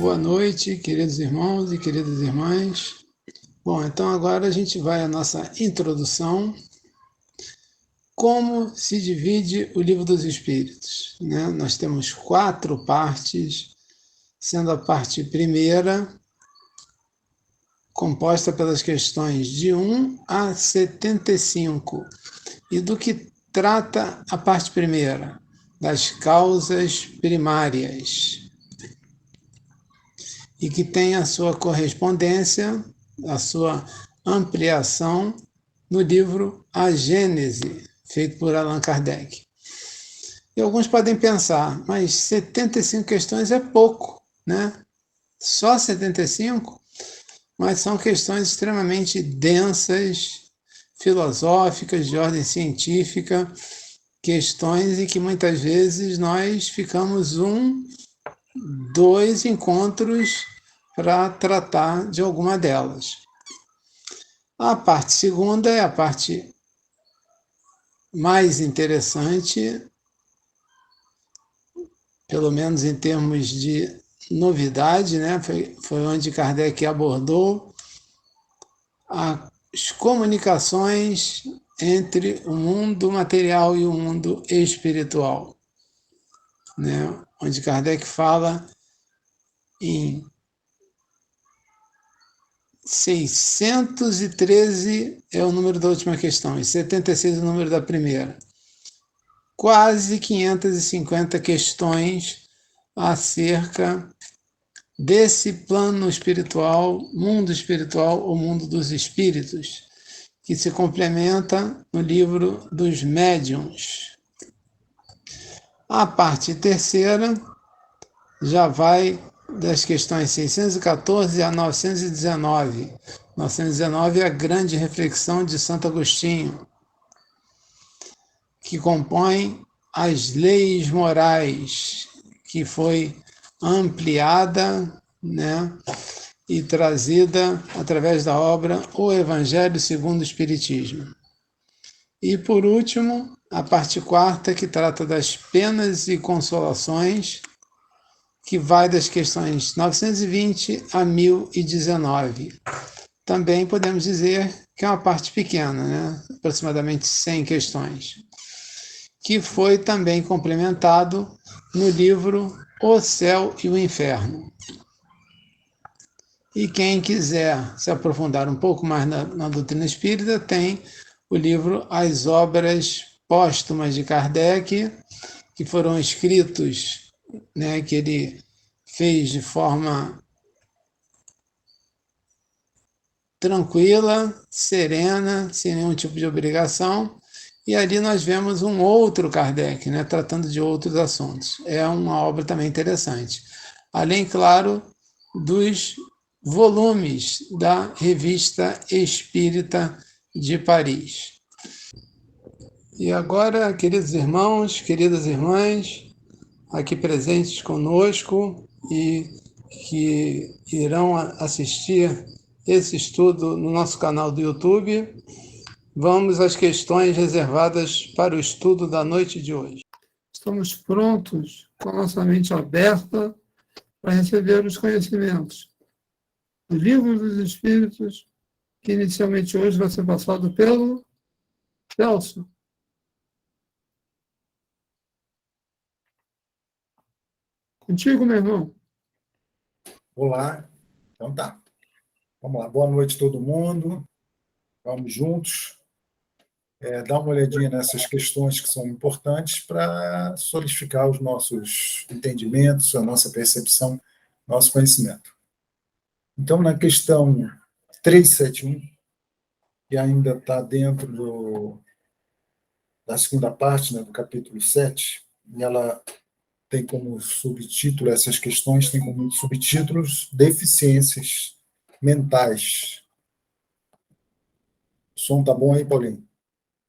Boa noite, queridos irmãos e queridas irmãs. Bom, então agora a gente vai à nossa introdução. Como se divide o Livro dos Espíritos, né? Nós temos 4 partes, sendo a parte primeira composta pelas questões de 1 a 75. E do que trata a parte primeira? Das causas primárias. E que tem a sua correspondência, a sua ampliação no livro A Gênese, feito por Allan Kardec. E alguns podem pensar, mas 75 questões é pouco, né? Só 75? Mas são questões extremamente densas, filosóficas, de ordem científica, questões em que muitas vezes nós ficamos 2 encontros para tratar de alguma delas. A parte segunda é a parte mais interessante, pelo menos em termos de novidade, né? Foi onde Kardec abordou as comunicações entre o mundo material e o mundo espiritual, né? Onde Kardec fala em 613 é o número da última questão, e 76 é o número da primeira. Quase 550 questões acerca desse plano espiritual, mundo espiritual, ou mundo dos espíritos, que se complementa no livro dos médiuns. A parte terceira já vai das questões 614 a 919. 919 é a grande reflexão de Santo Agostinho, que compõe as leis morais, que foi ampliada, né, e trazida através da obra O Evangelho segundo o Espiritismo. E, por último, a parte quarta, que trata das penas e consolações, que vai das questões 920 a 1019. Também podemos dizer que é uma parte pequena, né? Aproximadamente 100 questões, que foi também complementado no livro O Céu e o Inferno. E quem quiser se aprofundar um pouco mais na doutrina espírita, tem o livro As Obras Póstumas de Kardec, que foram escritos, né, que ele fez de forma tranquila, serena, sem nenhum tipo de obrigação, e ali nós vemos um outro Kardec, né, tratando de outros assuntos. É uma obra também interessante. Além, claro, dos volumes da Revista Espírita de Paris. E agora, queridos irmãos, queridas irmãs, aqui presentes conosco e que irão assistir esse estudo no nosso canal do YouTube, vamos às questões reservadas para o estudo da noite de hoje. Estamos prontos, com a nossa mente aberta, para receber os conhecimentos do Livro dos Espíritos, que inicialmente hoje vai ser passado pelo Celso. Contigo, meu irmão. Olá, então tá. Vamos lá, boa noite a todo mundo. Vamos juntos dar uma olhadinha nessas questões que são importantes para solidificar os nossos entendimentos, a nossa percepção, nosso conhecimento. Então, na questão 371, que ainda está dentro da segunda parte, né, do capítulo 7, e ela tem como subtítulo, essas questões têm como subtítulos deficiências mentais. O som tá bom aí, Paulinho?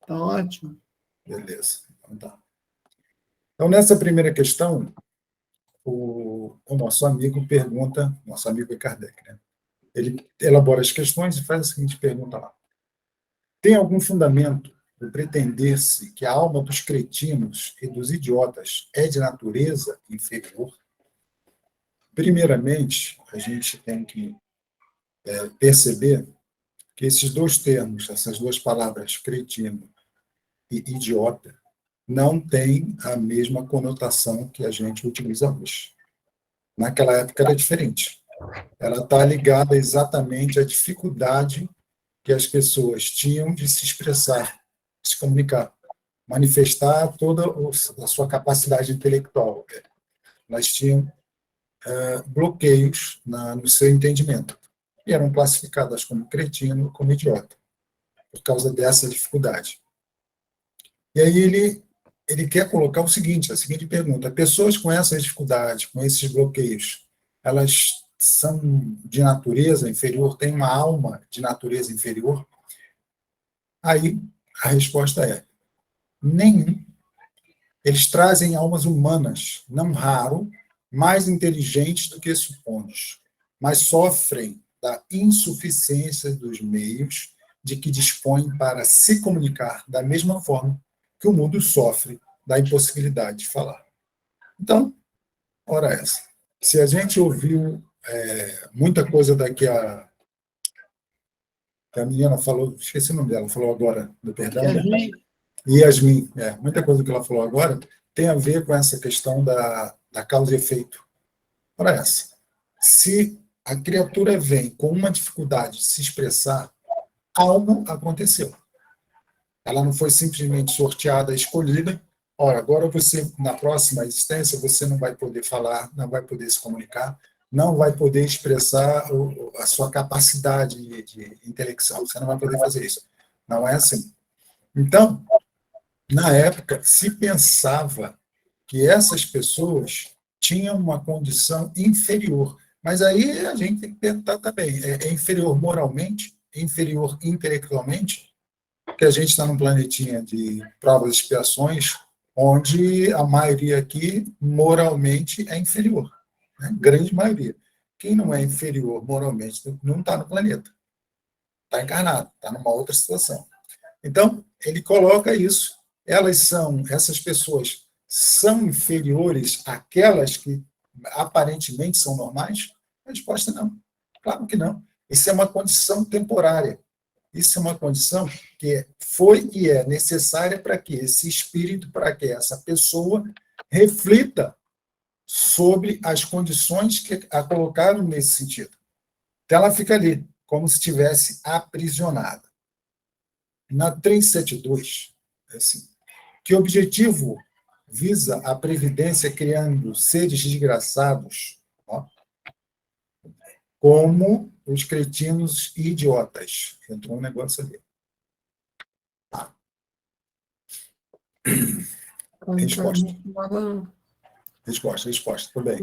Tá ótimo. Beleza, então tá. Então, nessa primeira questão, o nosso amigo pergunta, nosso amigo é Kardec, né? Ele elabora as questões e faz a seguinte pergunta lá. Tem algum fundamento de pretender-se que a alma dos cretinos e dos idiotas é de natureza inferior? Primeiramente, a gente tem que perceber que esses dois termos, essas duas palavras, cretino e idiota, não têm a mesma conotação que a gente utiliza hoje. Naquela época era diferente. Ela está ligada exatamente à dificuldade que as pessoas tinham de se expressar, de se comunicar, manifestar toda a sua capacidade intelectual. Elas tinham bloqueios no seu entendimento e eram classificadas como cretino, como idiota, por causa dessa dificuldade. E aí ele quer colocar o seguinte, a seguinte pergunta: pessoas com essas dificuldades, com esses bloqueios, elas são de natureza inferior, têm uma alma de natureza inferior? Aí a resposta é: nenhum. Eles trazem almas humanas, não raro, mais inteligentes do que supondes, mas sofrem da insuficiência dos meios de que dispõem para se comunicar da mesma forma que o mundo sofre da impossibilidade de falar. Então, ora essa. Se a gente ouviu muita coisa daqui que a menina falou, esqueci o nome dela, falou agora, do perdão. Yasmin, muita coisa que ela falou agora tem a ver com essa questão da causa e efeito. Ora essa. Se a criatura vem com uma dificuldade de se expressar, algo aconteceu. Ela não foi simplesmente sorteada, escolhida. Ora, agora você, na próxima existência, você não vai poder falar, não vai poder se comunicar, não vai poder expressar a sua capacidade de intelecção. Você não vai poder fazer isso. Não é assim. Então, na época, se pensava que essas pessoas tinham uma condição inferior. Mas aí a gente tem que perguntar também: é inferior moralmente? É inferior intelectualmente? Porque a gente está num planetinha de provas e expiações, onde a maioria aqui, moralmente, é inferior. Né? Grande maioria. Quem não é inferior moralmente não está no planeta. Está encarnado, está numa outra situação. Então, ele coloca isso. Essas pessoas são inferiores àquelas que aparentemente são normais? A resposta é não. Claro que não. Isso é uma condição temporária. Isso é uma condição que foi e é necessária para que esse espírito, para que essa pessoa reflita sobre as condições que a colocaram nesse sentido. Então, ela fica ali, como se estivesse aprisionada. Na 372, assim, que objetivo visa a previdência criando seres desgraçados, ó, como os cretinos e idiotas? Entrou um negócio ali. Tá. Resposta. Tudo bem.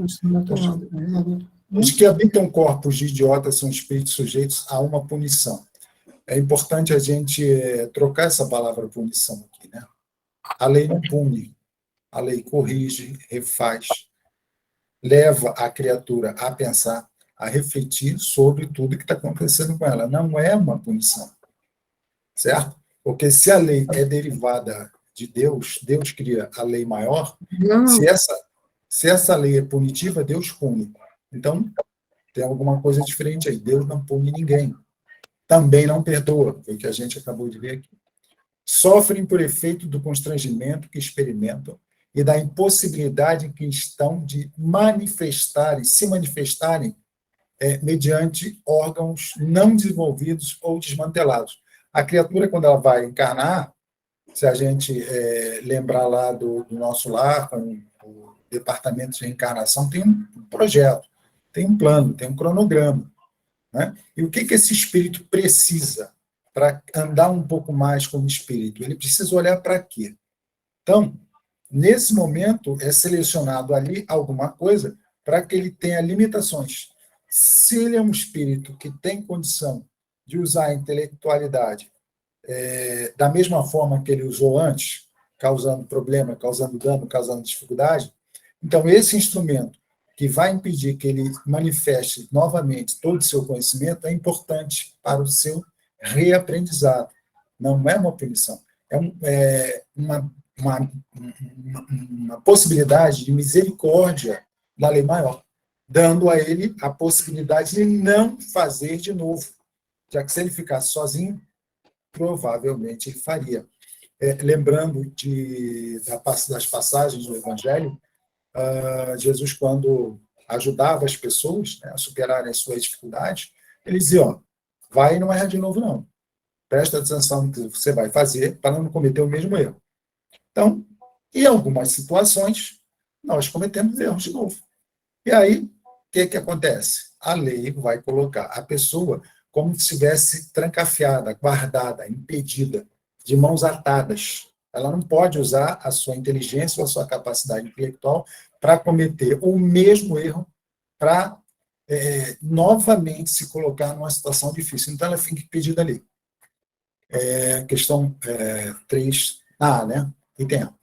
Os que habitam corpos de idiotas são espíritos sujeitos a uma punição. É importante a gente trocar essa palavra punição aqui, né? A lei não pune, a lei corrige, refaz, leva a criatura a pensar, a refletir sobre tudo que está acontecendo com ela. Não é uma punição, certo? Porque se a lei é derivada de Deus, Deus cria a lei maior, se essa lei é punitiva, Deus pune. Então, tem alguma coisa diferente aí. Deus não pune ninguém. Também não perdoa, foi o que a gente acabou de ver aqui. Sofrem por efeito do constrangimento que experimentam e da impossibilidade que estão de se manifestarem mediante órgãos não desenvolvidos ou desmantelados. A criatura, quando ela vai encarnar, se a gente lembrar lá do nosso lar, com o departamento de reencarnação, tem um projeto, tem um plano, tem um cronograma. Né? E o que esse espírito precisa para andar um pouco mais como espírito? Ele precisa olhar para quê? Então, nesse momento, é selecionado ali alguma coisa para que ele tenha limitações. Se ele é um espírito que tem condição de usar a intelectualidade da mesma forma que ele usou antes, causando problema, causando dano, causando dificuldade, então esse instrumento que vai impedir que ele manifeste novamente todo o seu conhecimento é importante para o seu reaprendizado. Não é uma punição, é uma possibilidade de misericórdia da lei maior. dando a ele a possibilidade de não fazer de novo, já que se ele ficasse sozinho, provavelmente ele faria. Lembrando das passagens do Evangelho, Jesus, quando ajudava as pessoas, né, a superarem as suas dificuldades, ele dizia, vai e não erra de novo, não. Presta atenção no que você vai fazer para não cometer o mesmo erro. Então, em algumas situações, nós cometemos erros de novo. E aí, o que acontece? A lei vai colocar a pessoa como se estivesse trancafiada, guardada, impedida, de mãos atadas. Ela não pode usar a sua inteligência ou a sua capacidade intelectual para cometer o mesmo erro, para novamente se colocar numa situação difícil. Então, ela fica impedida ali. Questão 3A, né? Item A.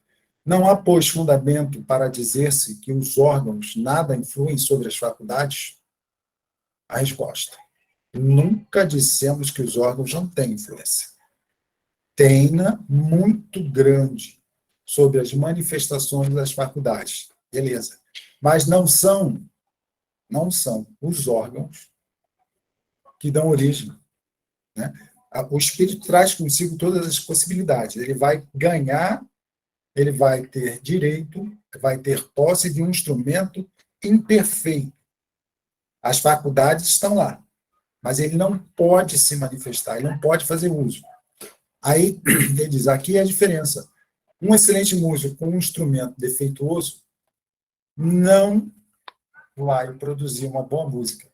Não há, pois, fundamento para dizer-se que os órgãos nada influem sobre as faculdades? A resposta: nunca dissemos que os órgãos não têm influência. Tem-na muito grande sobre as manifestações das faculdades. Beleza. Mas não são os órgãos que dão origem, né? O espírito traz consigo todas as possibilidades. Ele vai ganhar, ele vai ter direito, vai ter posse de um instrumento imperfeito. As faculdades estão lá, mas ele não pode se manifestar, ele não pode fazer uso. Aí, ele diz, aqui é a diferença. Um excelente músico com um instrumento defeituoso não vai produzir uma boa música.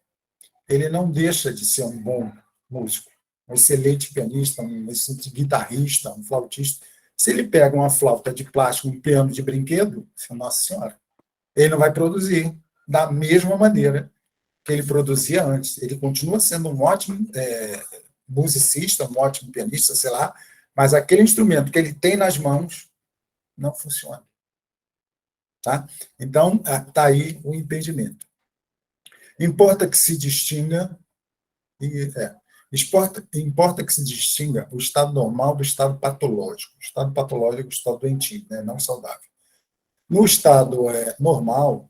Ele não deixa de ser um bom músico. Um excelente pianista, um excelente guitarrista, um flautista. Se ele pega uma flauta de plástico, um piano de brinquedo, nossa senhora, ele não vai produzir da mesma maneira que ele produzia antes. Ele continua sendo um ótimo musicista, um ótimo pianista, sei lá, mas aquele instrumento que ele tem nas mãos não funciona. Tá? Então, está aí o impedimento. Importa que se distinga o estado normal do estado patológico. O estado patológico é o estado doentio, né? Não saudável. No estado normal,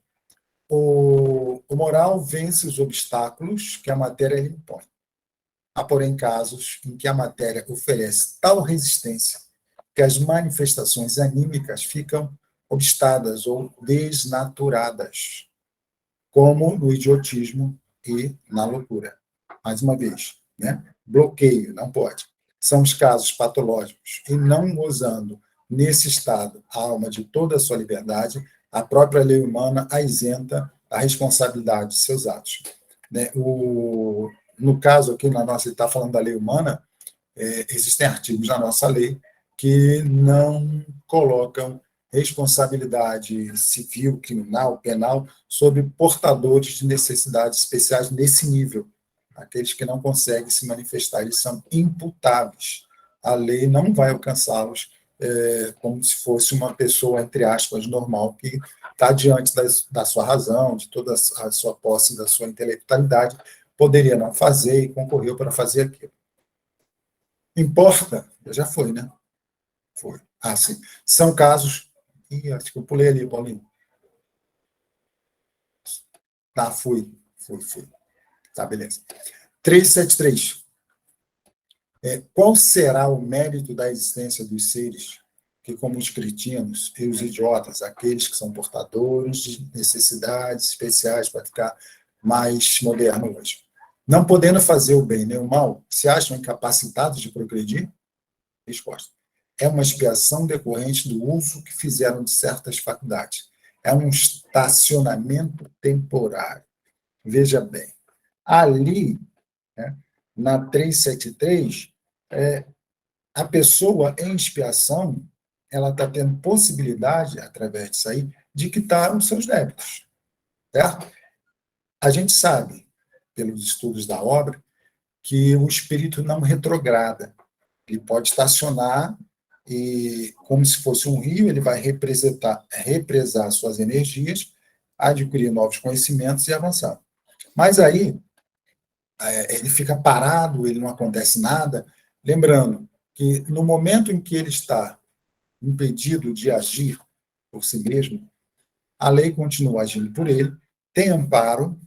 o moral vence os obstáculos que a matéria lhe impõe. Há, porém, casos em que a matéria oferece tal resistência que as manifestações anímicas ficam obstadas ou desnaturadas, como no idiotismo e na loucura. Mais uma vez, né? Bloqueio, não pode. São os casos patológicos. E não gozando, nesse estado, a alma de toda a sua liberdade, a própria lei humana a isenta da responsabilidade de seus atos. Né? No caso aqui, ele está falando da lei humana, existem artigos na nossa lei que não colocam responsabilidade civil, criminal, penal, sobre portadores de necessidades especiais nesse nível. Aqueles que não conseguem se manifestar, eles são imputáveis. A lei não vai alcançá-los como se fosse uma pessoa, entre aspas, normal, que está diante da sua razão, de toda a sua posse, da sua intelectualidade, poderia não fazer e concorreu para fazer aquilo. Importa, já foi, né? Foi. Sim. São casos. Acho que eu pulei ali, Paulinho. Tá, fui. Tá, beleza. 373. Qual será o mérito da existência dos seres que, como os cretinos e os idiotas, aqueles que são portadores de necessidades especiais, para ficar mais moderno hoje, não podendo fazer o bem nem o mal, se acham incapacitados de progredir? Resposta: é uma expiação decorrente do uso que fizeram de certas faculdades. É um estacionamento temporário. Veja bem, ali, né, na 373, a pessoa em expiação, ela está tendo possibilidade, através disso aí, de quitar os seus débitos. Certo? A gente sabe, pelos estudos da obra, que o espírito não retrograda. Ele pode estacionar e, como se fosse um rio, ele vai represar suas energias, adquirir novos conhecimentos e avançar. Mas aí, ele fica parado, ele não acontece nada. Lembrando que, no momento em que ele está impedido de agir por si mesmo, a lei continua agindo por ele, tem amparo,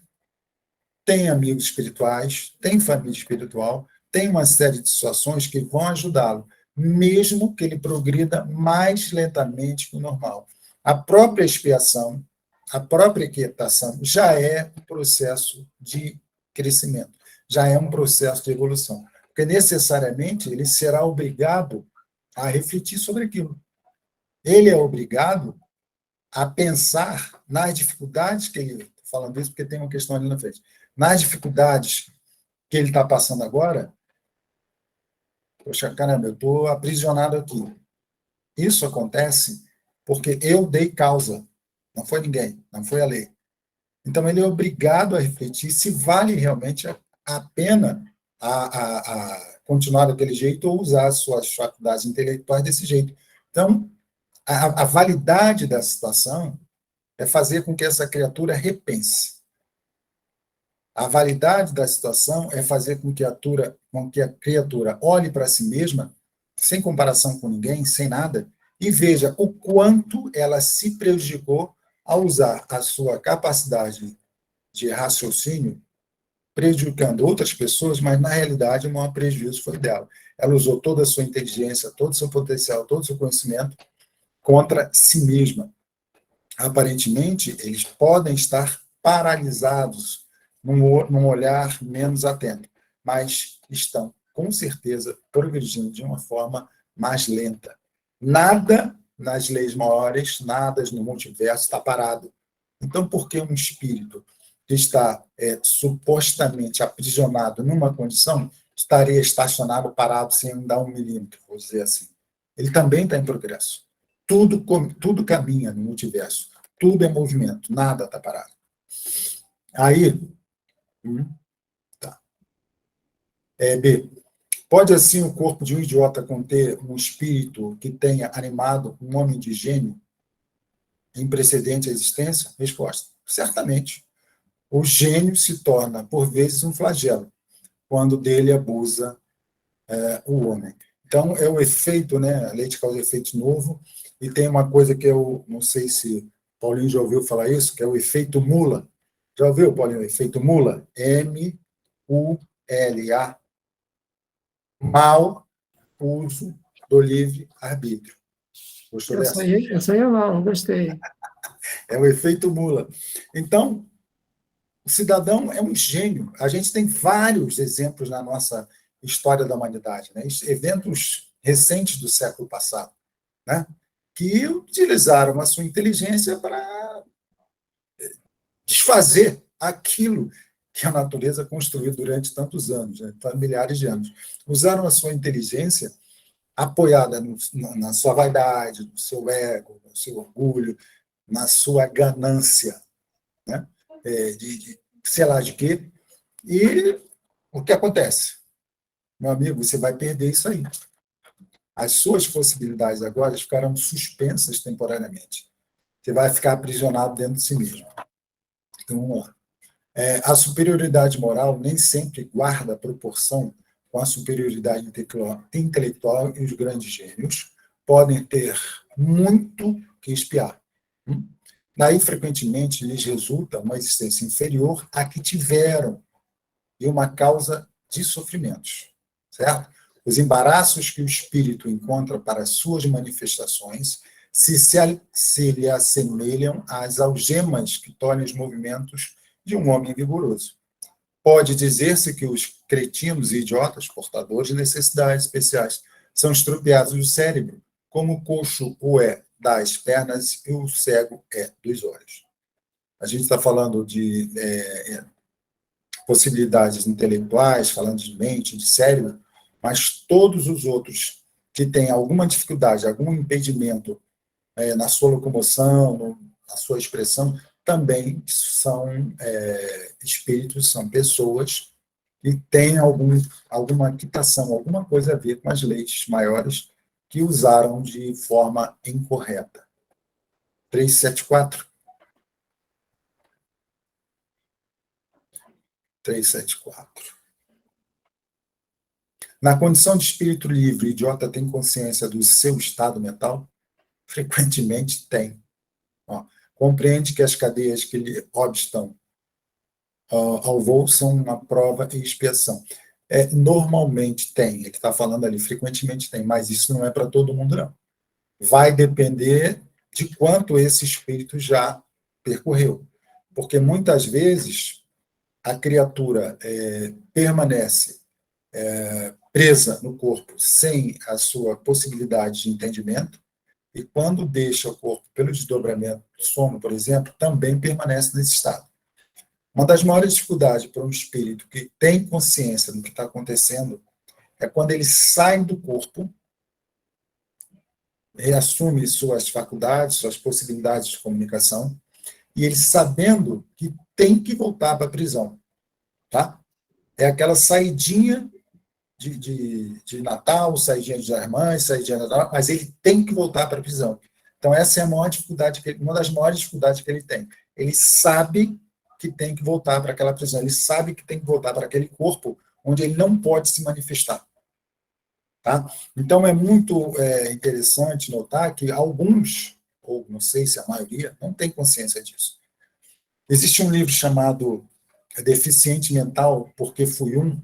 tem amigos espirituais, tem família espiritual, tem uma série de situações que vão ajudá-lo, mesmo que ele progrida mais lentamente que o normal. A própria expiação, a própria quietação já é um processo de crescimento, já é um processo de evolução, porque necessariamente ele será obrigado a refletir sobre aquilo. Ele é obrigado a pensar nas dificuldades que ele... Estou falando isso porque tem uma questão ali na frente. Nas dificuldades que ele está passando agora, poxa, caramba, eu estou aprisionado aqui. Isso acontece porque eu dei causa, não foi ninguém, não foi a lei. Então, ele é obrigado a refletir se vale realmente a pena a continuar daquele jeito ou usar as suas faculdades intelectuais desse jeito. Então, a validade da situação é fazer com que essa criatura repense. A validade da situação é fazer com que a criatura olhe para si mesma, sem comparação com ninguém, sem nada, e veja o quanto ela se prejudicou ao usar a sua capacidade de raciocínio, prejudicando outras pessoas, mas na realidade o maior prejuízo foi dela. Ela usou toda a sua inteligência, todo o seu potencial, todo o seu conhecimento contra si mesma. Aparentemente, eles podem estar paralisados num olhar menos atento, mas estão, com certeza, progredindo de uma forma mais lenta. Nada nas leis maiores, nada no multiverso está parado. Então, por que um espírito que está supostamente aprisionado numa condição estaria estacionado, parado, sem andar um milímetro, vou dizer assim? Ele também está em progresso. Tudo caminha no multiverso. Tudo é movimento, nada está parado. Aí, tá. B. Pode, assim, o corpo de um idiota conter um espírito que tenha animado um homem de gênio em precedente à existência? Resposta. Certamente. O gênio se torna, por vezes, um flagelo, quando dele abusa o homem. Então, é o efeito, né? A lei de causa e efeito novo, e tem uma coisa que eu não sei se Paulinho já ouviu falar isso, que é o efeito mula. Já ouviu, Paulinho, o efeito mula? M-U-L-A. Mau uso do livre-arbítrio. Gostou dessa? Essa aí é não gostei. É o efeito mula. Então, o cidadão é um gênio. A gente tem vários exemplos na nossa história da humanidade, né? Eventos recentes do século passado, né? Que utilizaram a sua inteligência para desfazer aquilo que a natureza construiu durante tantos anos, né? Milhares de anos. Usaram a sua inteligência apoiada na sua vaidade, no seu ego, no seu orgulho, na sua ganância, né? De sei lá de quê. E o que acontece? Meu amigo, você vai perder isso aí. As suas possibilidades agora ficarão suspensas temporariamente. Você vai ficar aprisionado dentro de si mesmo. Então, vamos lá. A superioridade moral nem sempre guarda proporção com a superioridade intelectual e os grandes gênios podem ter muito que espiar. Daí, frequentemente, lhes resulta uma existência inferior à que tiveram e uma causa de sofrimentos, certo? Os embaraços que o espírito encontra para as suas manifestações se lhe assemelham às algemas que tolhem os movimentos de um homem vigoroso. Pode dizer-se que os cretinos e idiotas, portadores de necessidades especiais, são estropiados do cérebro, como o coxo o é das pernas e o cego é dos olhos. A gente está falando de possibilidades intelectuais, falando de mente, de cérebro, mas todos os outros que têm alguma dificuldade, algum impedimento na sua locomoção, na sua expressão, também são espíritos, são pessoas que têm alguma quitação, alguma coisa a ver com as leis maiores que usaram de forma incorreta. 374. 374. Na condição de espírito livre, o idiota tem consciência do seu estado mental? Frequentemente tem. compreende que as cadeias que lhe obstam ao voo são uma prova e expiação. Normalmente tem, ele está falando ali, frequentemente tem, mas isso não é para todo mundo, não. Vai depender de quanto esse espírito já percorreu. Porque muitas vezes a criatura permanece presa no corpo sem a sua possibilidade de entendimento, e quando deixa o corpo pelo desdobramento do sono, por exemplo, também permanece nesse estado. Uma das maiores dificuldades para um espírito que tem consciência do que está acontecendo é quando ele sai do corpo, reassume suas faculdades, suas possibilidades de comunicação, e ele sabendo que tem que voltar para a prisão. Tá? É aquela saidinha de Natal, saidinha de Irmãs, saidinha de Natal, mas ele tem que voltar para a prisão. Então, essa é a maior dificuldade, uma das maiores dificuldades que ele tem. Ele sabe que tem que voltar para aquela prisão, ele sabe que tem que voltar para aquele corpo onde ele não pode se manifestar. Tá? Então, é muito interessante notar que alguns, ou não sei se a maioria, não tem consciência disso. Existe um livro chamado Deficiente Mental, Porque Fui Um,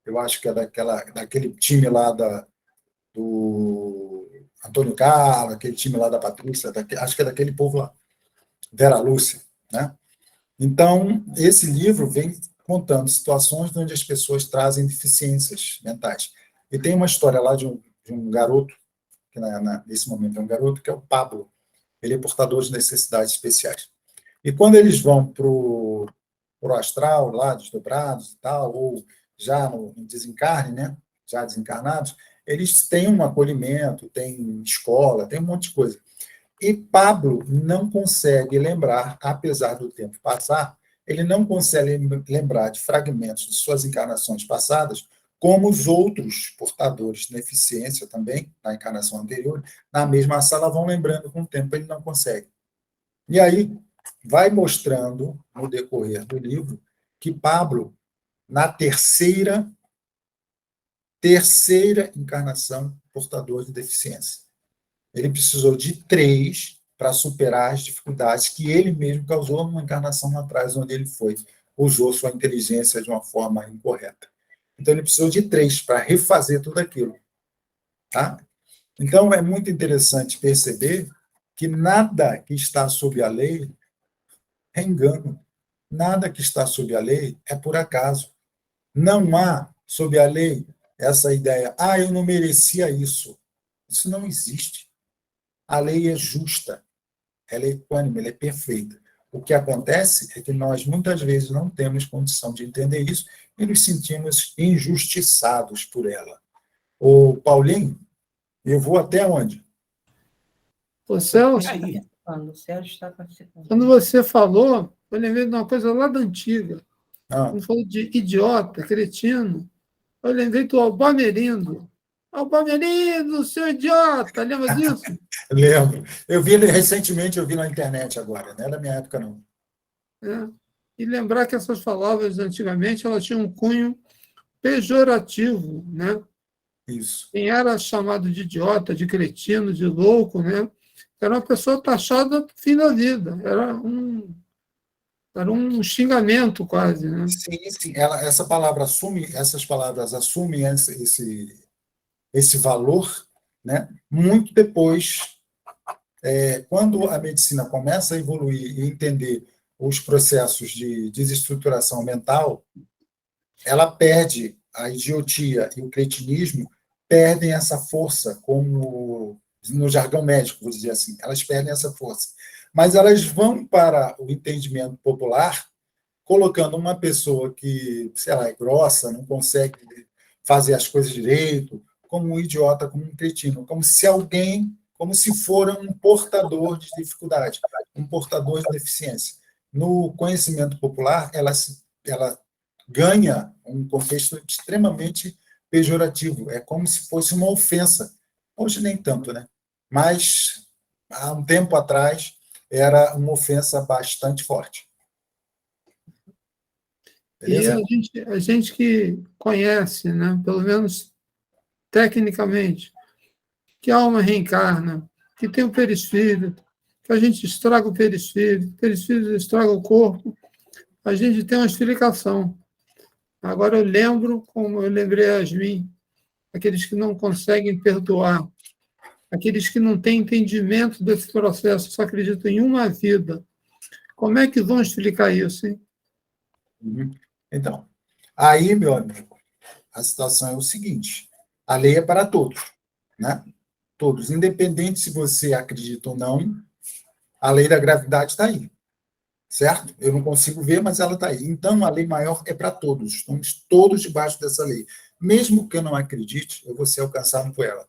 eu acho que é daquele time lá do Antônio Carlos, aquele time lá da Patrícia, acho que é daquele povo lá, Vera Lúcia, né? Então, esse livro vem contando situações onde as pessoas trazem deficiências mentais. E tem uma história lá de um garoto, que nesse momento é um garoto, que é o Pablo. Ele é portador de necessidades especiais. E quando eles vão para o astral, lá, desdobrados e tal, ou já no desencarne, né? Já desencarnados, eles têm um acolhimento, têm escola, tem um monte de coisa. E Pablo não consegue lembrar, apesar do tempo passar, ele não consegue lembrar de fragmentos de suas encarnações passadas, como os outros portadores de deficiência também, na encarnação anterior, na mesma sala vão lembrando com o tempo, ele não consegue. E aí vai mostrando, no decorrer do livro, que Pablo, na terceira encarnação, portador de deficiência. Ele precisou de 3 para superar as dificuldades que ele mesmo causou numa encarnação atrás, onde ele usou sua inteligência de uma forma incorreta. Então, ele precisou de 3 para refazer tudo aquilo. Tá? Então, é muito interessante perceber que nada que está sob a lei é engano. Nada que está sob a lei é por acaso. Não há, sob a lei, essa ideia, eu não merecia isso. Isso não existe. A lei é justa, ela é equânime, ela é perfeita. O que acontece é que nós, muitas vezes, não temos condição de entender isso e nos sentimos injustiçados por ela. Ô, Paulinho, eu vou até onde? Ô, Celso, O Sérgio está participando. quando você falou, eu lembrei de uma coisa lá da antiga. Ah, Quando falou de idiota, cretino, eu lembrei do Albamerindo. Albamerindo, seu idiota, lembra disso? lembro. Recentemente, eu vi na internet agora, não é da minha época, não. É. E lembrar que essas palavras, antigamente, elas tinham um cunho pejorativo, né? Isso. Quem era chamado de idiota, de cretino, de louco, né? Era uma pessoa taxada do fim da vida. Era um xingamento quase, né? Sim, sim. Essas palavras assumem esse valor, né? Muito depois, quando a medicina começa a evoluir e entender os processos de desestruturação mental, ela perde a idiotia e o cretinismo, perdem essa força, como no jargão médico, vou dizer assim, elas perdem essa força. Mas elas vão para o entendimento popular, colocando uma pessoa que, sei lá, é grossa, não consegue fazer as coisas direito, como um idiota, como um cretino, como se for um portador de dificuldade, um portador de deficiência. No conhecimento popular, ela ganha um contexto extremamente pejorativo, é como se fosse uma ofensa. Hoje nem tanto, né? Mas há um tempo atrás era uma ofensa bastante forte. Beleza? E a gente que conhece, né, pelo menos tecnicamente, que a alma reencarna, que tem o perispírito, que a gente estraga o perispírito estraga o corpo, a gente tem uma explicação. Agora eu lembro, como eu lembrei a Yasmin, aqueles que não conseguem perdoar, aqueles que não têm entendimento desse processo, só acreditam em uma vida. Como é que vão explicar isso, hein? Então, aí, meu amigo, a situação é o seguinte: a lei é para todos, né? Todos, independente se você acredita ou não, a lei da gravidade está aí, certo? Eu não consigo ver, mas ela está aí. Então, a lei maior é para todos. Estamos todos debaixo dessa lei. Mesmo que eu não acredite, eu vou ser alcançado por ela.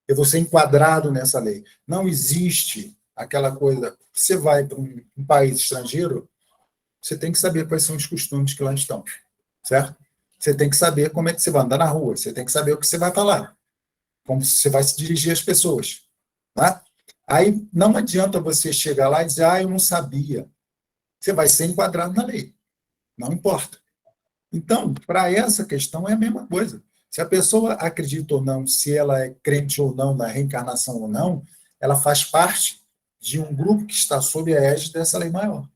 Eu vou ser enquadrado nessa lei. Não existe aquela coisa... Você vai para um país estrangeiro, você tem que saber quais são os costumes que lá estão, certo? Você tem que saber como é que você vai andar na rua, você tem que saber o que você vai falar, como você vai se dirigir às pessoas, tá? Aí não adianta você chegar lá e dizer, eu não sabia. Você vai ser enquadrado na lei, não importa. Então, para essa questão é a mesma coisa. Se a pessoa acredita ou não, se ela é crente ou não, na reencarnação ou não, ela faz parte de um grupo que está sob a égide dessa lei maior.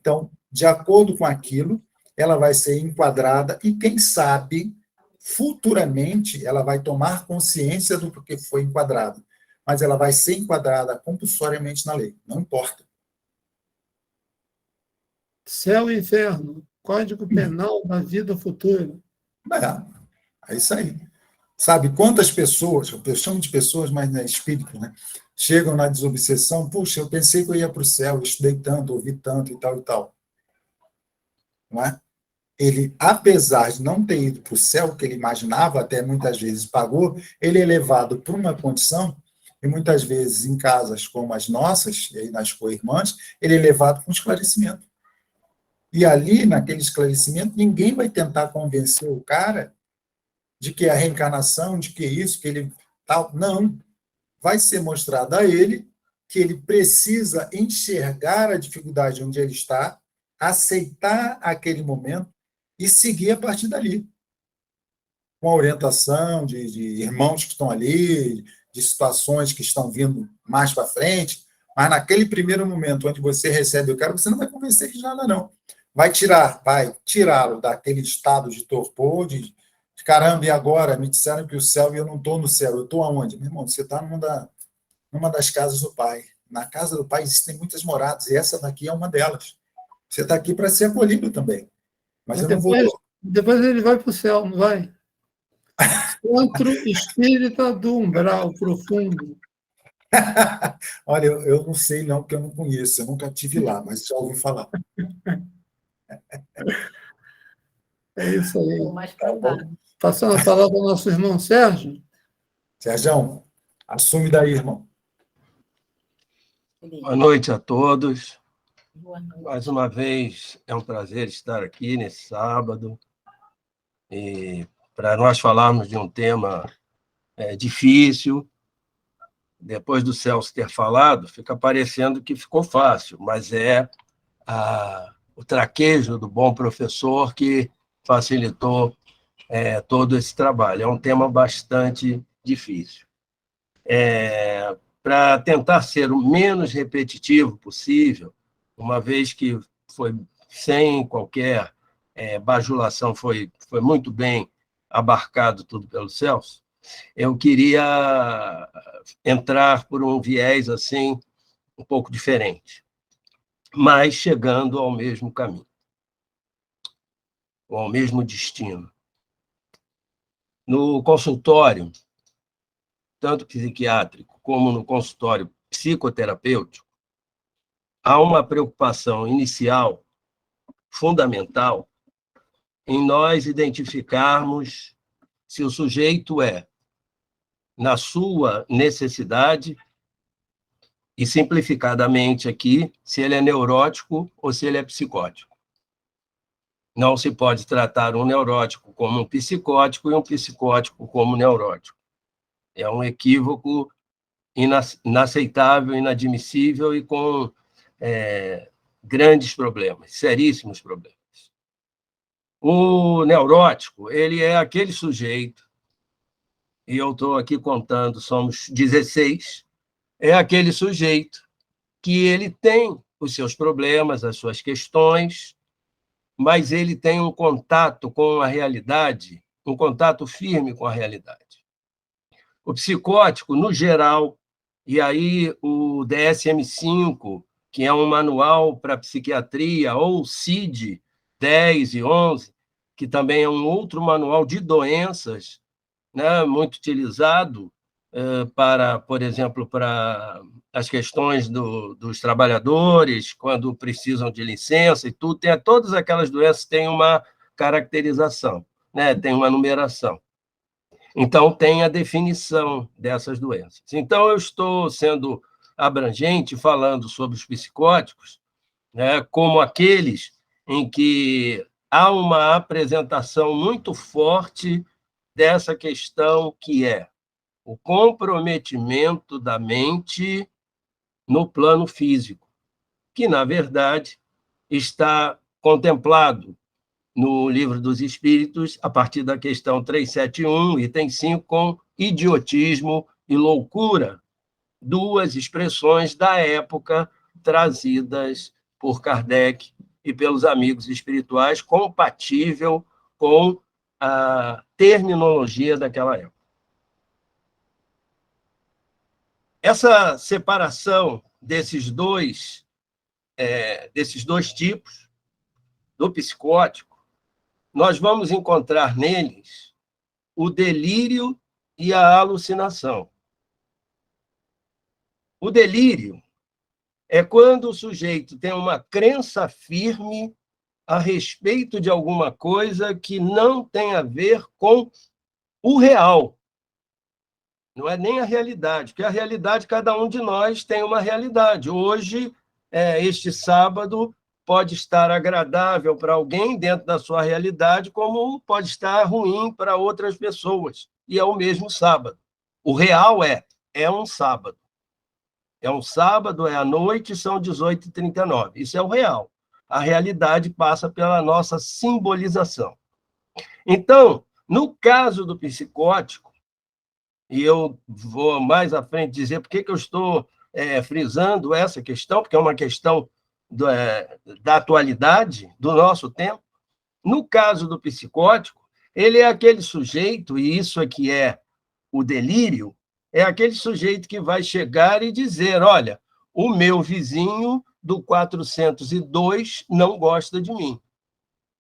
Então, de acordo com aquilo, ela vai ser enquadrada e, quem sabe, futuramente, ela vai tomar consciência do que foi enquadrado. Mas ela vai ser enquadrada compulsoriamente na lei, não importa. Céu e inferno, Código Penal da vida futura. É isso aí. Sabe quantas pessoas, eu chamo de pessoas, mas não é espírito, né? Chegam na desobsessão, puxa, eu pensei que eu ia para o céu, eu estudei tanto, ouvi tanto e tal e tal. Não é? Ele, apesar de não ter ido para o céu, que ele imaginava, até muitas vezes pagou, ele é levado para uma condição, e muitas vezes em casas como as nossas, e aí nas co-irmãs, ele é levado com esclarecimento. E ali, naquele esclarecimento, ninguém vai tentar convencer o cara de que a reencarnação, de que isso, que ele tal. Não. Vai ser mostrado a ele que ele precisa enxergar a dificuldade onde ele está, aceitar aquele momento e seguir a partir dali. Com a orientação de irmãos que estão ali, de situações que estão vindo mais para frente, mas naquele primeiro momento onde você recebe o cara, você não vai convencer de nada, não. Vai tirá-lo daquele estado de torpor, de caramba, e agora? Me disseram que o céu, e eu não estou no céu, eu estou aonde? Meu irmão, você está numa das casas do Pai. Na casa do Pai existem muitas moradas, e essa daqui é uma delas. Você está aqui para ser acolhido também. Mas eu não vou... Depois ele vai para o céu, não vai? Centro Espírita do Umbral Profundo. Olha, eu não sei não, porque eu não conheço, eu nunca estive lá, mas já ouvi falar. É isso aí. Tá, passando a palavra ao nosso irmão Sérgio. Sérgio, assume daí, irmão. Boa noite a todos. Mais uma vez, é um prazer estar aqui nesse sábado e para nós falarmos de um tema difícil. Depois do Celso ter falado, fica parecendo que ficou fácil, mas é o traquejo do bom professor que facilitou todo esse trabalho. É um tema bastante difícil. Para tentar ser o menos repetitivo possível, uma vez que foi sem qualquer bajulação, foi muito bem abarcado tudo pelo Celso, eu queria entrar por um viés assim um pouco diferente, mas chegando ao mesmo caminho, ou ao mesmo destino. No consultório, tanto psiquiátrico como no consultório psicoterapêutico, há uma preocupação inicial, fundamental, em nós identificarmos se o sujeito na sua necessidade, e simplificadamente aqui, se ele é neurótico ou se ele é psicótico. Não se pode tratar um neurótico como um psicótico e um psicótico como neurótico. É um equívoco inaceitável, inadmissível e com grandes problemas, seríssimos problemas. O neurótico, ele é aquele sujeito, e eu estou aqui contando, somos 16, é aquele sujeito que ele tem os seus problemas, as suas questões, mas ele tem um contato com a realidade, um contato firme com a realidade. O psicótico, no geral, e aí o DSM-5, que é um manual para psiquiatria, ou o CID-10 e 11, que também é um outro manual de doenças, né, muito utilizado para, por exemplo, para as questões dos trabalhadores, quando precisam de licença e tudo, todas aquelas doenças têm uma caracterização, né, tem uma numeração. Então, tem a definição dessas doenças. Então, eu estou sendo abrangente, falando sobre os psicóticos, né, como aqueles em que há uma apresentação muito forte dessa questão que é o comprometimento da mente no plano físico, que, na verdade, está contemplado no Livro dos Espíritos, a partir da questão 371, item 5, com idiotismo e loucura, duas expressões da época trazidas por Kardec e pelos amigos espirituais, compatível com a terminologia daquela época. Essa separação desses dois tipos do psicótico, nós vamos encontrar neles o delírio e a alucinação. O delírio é quando o sujeito tem uma crença firme a respeito de alguma coisa que não tem a ver com o real. Não é nem a realidade, porque a realidade, cada um de nós tem uma realidade. Hoje, este sábado, pode estar agradável para alguém dentro da sua realidade, como pode estar ruim para outras pessoas. E é o mesmo sábado. O real é um sábado. É um sábado, é à noite, são 18h39. Isso é o real. A realidade passa pela nossa simbolização. Então, no caso do psicótico, e eu vou mais à frente dizer por que eu estou frisando essa questão, porque é uma questão da atualidade, do nosso tempo. No caso do psicótico, ele é aquele sujeito, e isso aqui é o delírio, é aquele sujeito que vai chegar e dizer, olha, o meu vizinho do 402 não gosta de mim.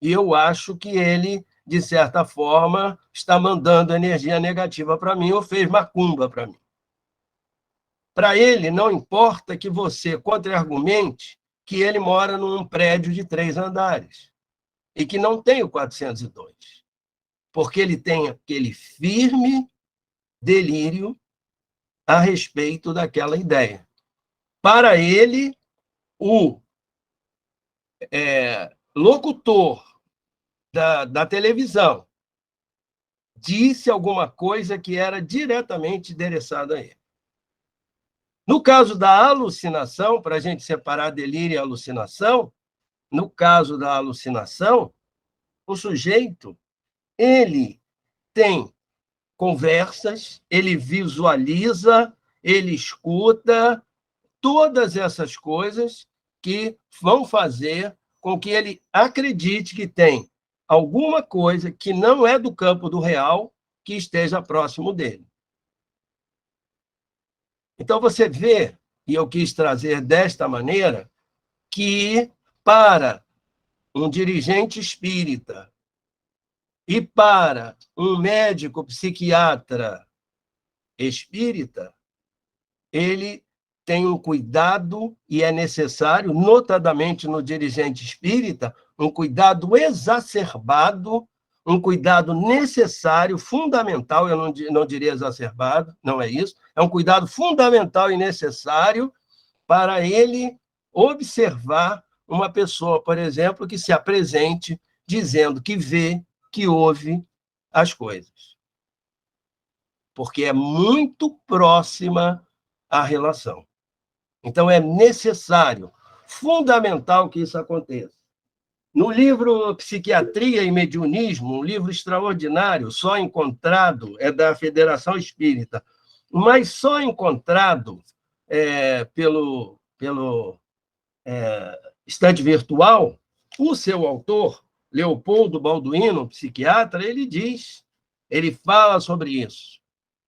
E eu acho que ele, de certa forma, está mandando energia negativa para mim ou fez macumba para mim. Para ele, não importa que você contra-argumente que ele mora num prédio de 3 andares e que não tem o 402, porque ele tem aquele firme delírio a respeito daquela ideia. Para ele, o locutor da televisão disse alguma coisa que era diretamente endereçada a ele. No caso da alucinação, para a gente separar delírio e alucinação, no caso da alucinação, o sujeito, ele tem conversas, ele visualiza, ele escuta, todas essas coisas que vão fazer com que ele acredite que tem alguma coisa que não é do campo do real que esteja próximo dele. Então, você vê, e eu quis trazer desta maneira, que para um dirigente espírita e para um médico psiquiatra espírita, ele tem um cuidado, e é necessário, notadamente no dirigente espírita, um cuidado exacerbado, um cuidado necessário, fundamental, eu não diria exacerbado, não é isso, é um cuidado fundamental e necessário para ele observar uma pessoa, por exemplo, que se apresente dizendo que vê, que ouve as coisas. Porque é muito próxima a relação. Então, é necessário, fundamental que isso aconteça. No livro Psiquiatria e Mediunismo, um livro extraordinário, só encontrado, é da Federação Espírita, mas só encontrado pelo pelo estante virtual, o seu autor, Leopoldo Balduino, psiquiatra, ele fala sobre isso.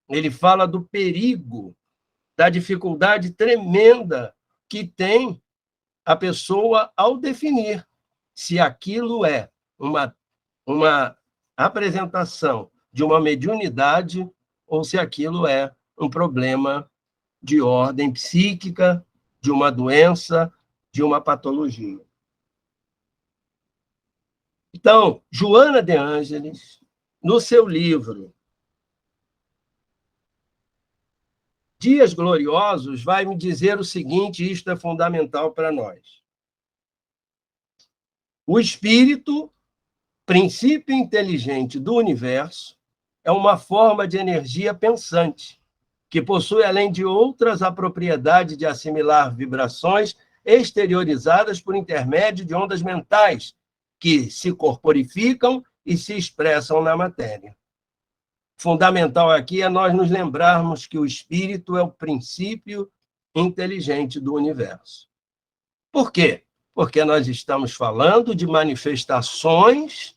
Ele fala do perigo, da dificuldade tremenda que tem a pessoa ao definir se aquilo é uma apresentação de uma mediunidade ou se aquilo é um problema de ordem psíquica, de uma doença, de uma patologia. Então, Joana de Ângeles, no seu livro Dias Gloriosos, vai me dizer o seguinte, e isto é fundamental para nós. O espírito, princípio inteligente do universo, é uma forma de energia pensante, que possui, além de outras, a propriedade de assimilar vibrações exteriorizadas por intermédio de ondas mentais, que se corporificam e se expressam na matéria. Fundamental aqui é nós nos lembrarmos que o espírito é o princípio inteligente do universo. Por quê? Porque nós estamos falando de manifestações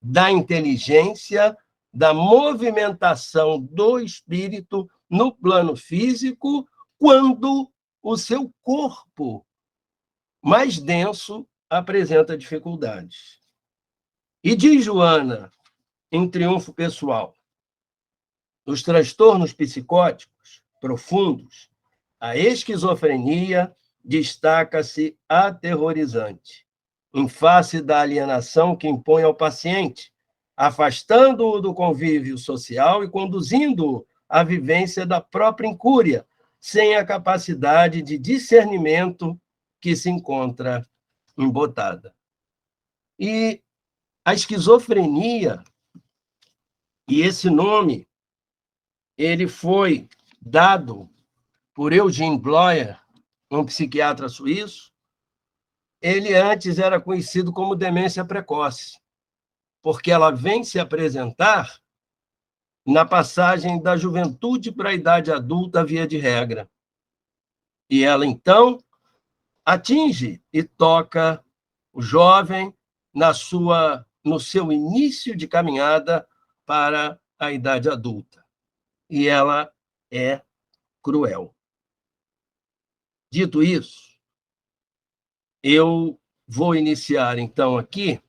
da inteligência, da movimentação do espírito no plano físico, quando o seu corpo mais denso apresenta dificuldades. E diz Joana, em Triunfo Pessoal, nos transtornos psicóticos profundos, a esquizofrenia destaca-se aterrorizante, em face da alienação que impõe ao paciente, afastando-o do convívio social e conduzindo-o à vivência da própria incúria, sem a capacidade de discernimento que se encontra embotada. E a esquizofrenia, e esse nome, ele foi dado por Eugene Bloyer, um psiquiatra suíço. Ele antes era conhecido como demência precoce, porque ela vem se apresentar na passagem da juventude para a idade adulta, via de regra. E ela, então, atinge e toca o jovem no seu início de caminhada para a idade adulta. E ela é cruel. Dito isso, eu vou iniciar, então, aqui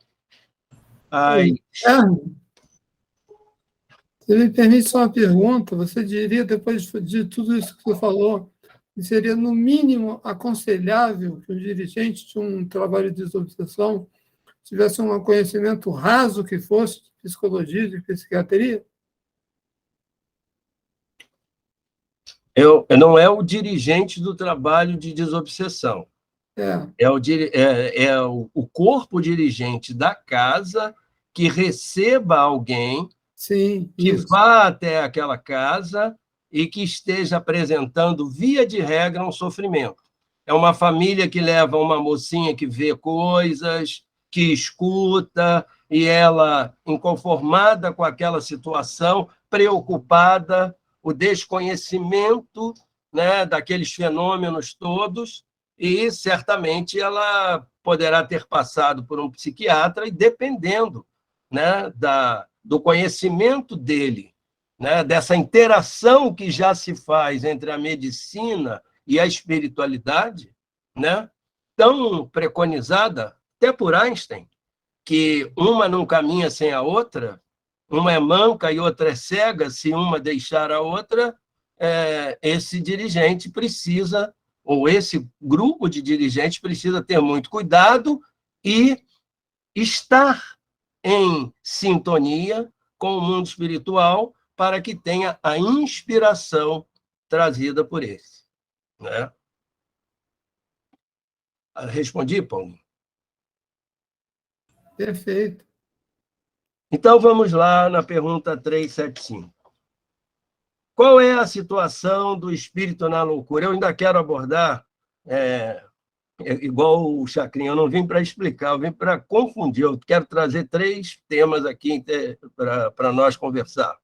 Se me permite só uma pergunta, você diria, depois de tudo isso que você falou, que seria, no mínimo, aconselhável que o dirigente de um trabalho de desobsessão tivesse um conhecimento raso que fosse de psicologia, de psiquiatria? Não é o dirigente do trabalho de desobsessão. É o corpo dirigente da casa que receba alguém, sim, que vá até aquela casa e que esteja apresentando, via de regra, um sofrimento. É uma família que leva uma mocinha que vê coisas, que escuta, e ela, inconformada com aquela situação, preocupada, o desconhecimento, né, daqueles fenômenos todos, e certamente ela poderá ter passado por um psiquiatra, e dependendo, né, do conhecimento dele, né, dessa interação que já se faz entre a medicina e a espiritualidade, né, tão preconizada até por Einstein, que uma não caminha sem a outra, uma é manca e outra é cega, se uma deixar a outra, esse dirigente precisa, ou esse grupo de dirigentes precisa ter muito cuidado e estar em sintonia com o mundo espiritual para que tenha a inspiração trazida por esse. Né? Respondi, Paulo? Perfeito. Então, vamos lá na pergunta 375. Qual é a situação do espírito na loucura? Eu ainda quero abordar, igual o Chacrinha, eu não vim para explicar, eu vim para confundir. Eu quero trazer 3 temas aqui para nós conversar.